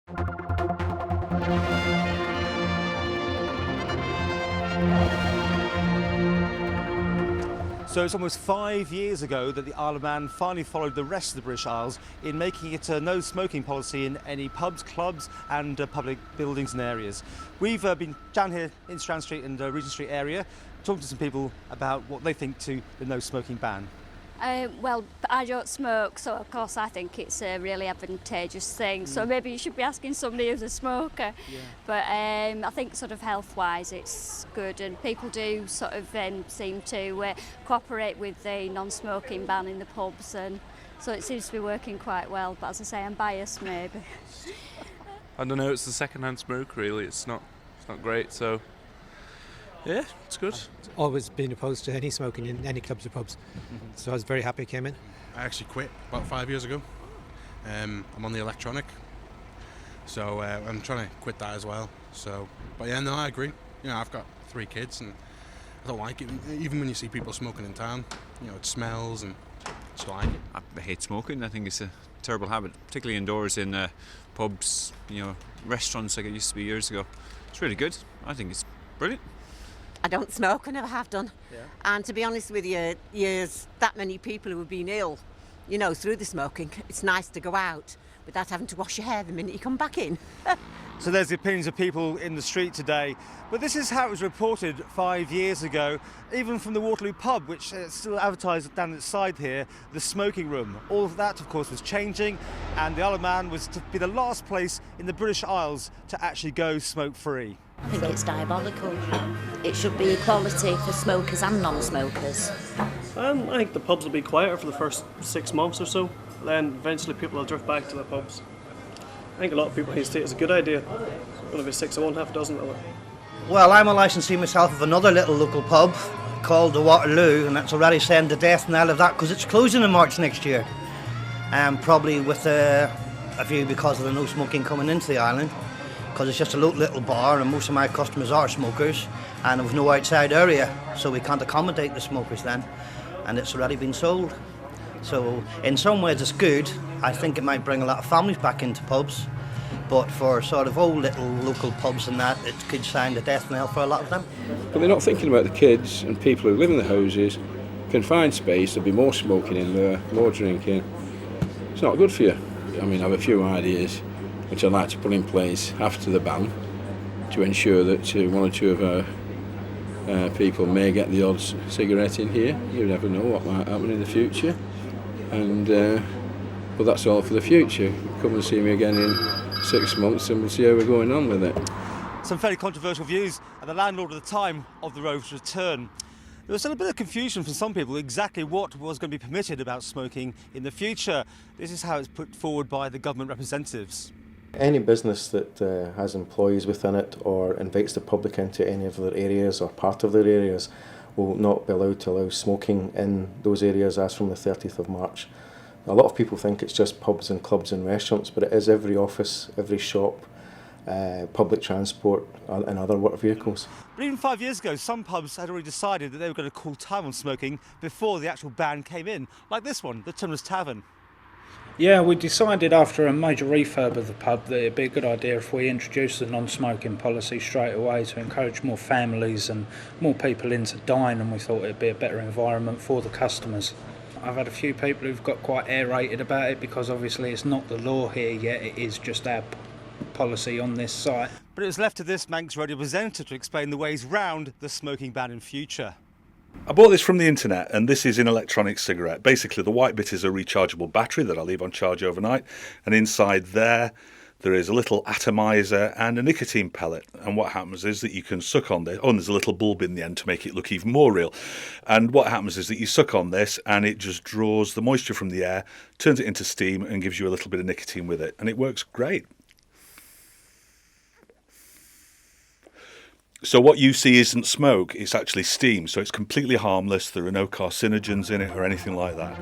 So it's almost 5 years ago that the Isle of Man finally followed the rest of the British Isles in making it a no smoking policy in any pubs, clubs and public buildings and areas. We've been down here in Strand Street and Regent Street area talking to some people about what they think to the no smoking ban. Well, I don't smoke, so of course I think it's a really advantageous thing. So maybe you should be asking somebody who's a smoker. Yeah. But I think sort of health-wise it's good, and people do sort of seem to cooperate with the non-smoking ban in the pubs, and so it seems to be working quite well. But as I say, I'm biased maybe. I don't know, it's the second-hand smoke really, it's not great, so yeah, it's good. Always been opposed to any smoking in any clubs or pubs, so I was very happy I came in. I actually quit about 5 years ago. I'm on the electronic, so I'm trying to quit that as well. So, but yeah, no, I agree. You know, I've got 3 kids and I don't like it. Even when you see people smoking in town, you know, it smells and I just don't like it. I hate smoking. I think it's a terrible habit, particularly indoors in pubs, you know, restaurants like it used to be years ago. It's really good. I think it's brilliant. I don't smoke, I never have done. Yeah. And to be honest with you, there's that many people who have been ill, you know, through the smoking. It's nice to go out without having to wash your hair the minute you come back in. So there's the opinions of people in the street today. But this is how it was reported 5 years ago, even from the Waterloo pub, which still advertised down its side here, the smoking room. All of that, of course, was changing, and the Isle of Man was to be the last place in the British Isles to actually go smoke-free. I think it's diabolical. It should be equality for smokers and non-smokers. I think the pubs will be quieter for the first 6 months or so. Then eventually people will drift back to the pubs. I think a lot of people see it as a good idea. It's going to be 6 of one, half a dozen of it. Well, I'm a licensee myself of another little local pub called the Waterloo, and that's already saying the death knell of that because it's closing in March next year. Probably with a view because of the no smoking coming into the island, because it's just a little bar and most of my customers are smokers and there was no outside area, so we can't accommodate the smokers then, and it's already been sold. So in some ways it's good. I think it might bring a lot of families back into pubs, but for sort of old little local pubs and that, it could sound a death knell for a lot of them. But they're not thinking about the kids and people who live in the houses. Confined space, there'll be more smoking in there, more drinking. It's not good for you. I mean, I have a few ideas which I'd like to put in place after the ban to ensure that one or two of our people may get the odd cigarette in here. You never know what might happen in the future. And well, that's all for the future. Come and see me again in 6 months and we'll see how we're going on with it. Some fairly controversial views, and the landlord at the time of the road's return. There was still a bit of confusion from some people exactly what was going to be permitted about smoking in the future. This is how it's put forward by the government representatives. Any business that has employees within it or invites the public into any of their areas or part of their areas will not be allowed to allow smoking in those areas as from the 30th of March. A lot of people think it's just pubs and clubs and restaurants, but it is every office, every shop, public transport and other work vehicles. But even 5 years ago, some pubs had already decided that they were going to call time on smoking before the actual ban came in, like this one, the Tumblers Tavern. Yeah, we decided after a major refurb of the pub that it'd be a good idea if we introduced the non-smoking policy straight away to encourage more families and more people in to dine, and we thought it'd be a better environment for the customers. I've had a few people who've got quite aerated about it because obviously it's not the law here yet, it is just our policy on this site. But it was left to this Manx radio presenter to explain the ways round the smoking ban in future. I bought this from the internet, and this is an electronic cigarette. Basically, the white bit is a rechargeable battery that I leave on charge overnight, and inside there is a little atomizer and a nicotine pellet. And what happens is that you can suck on this. Oh, and there's a little bulb in the end to make it look even more real. And what happens is that you suck on this, and it just draws the moisture from the air, turns it into steam, and gives you a little bit of nicotine with it. And it works great. So what you see isn't smoke, it's actually steam, so it's completely harmless. There are no carcinogens in it or anything like that.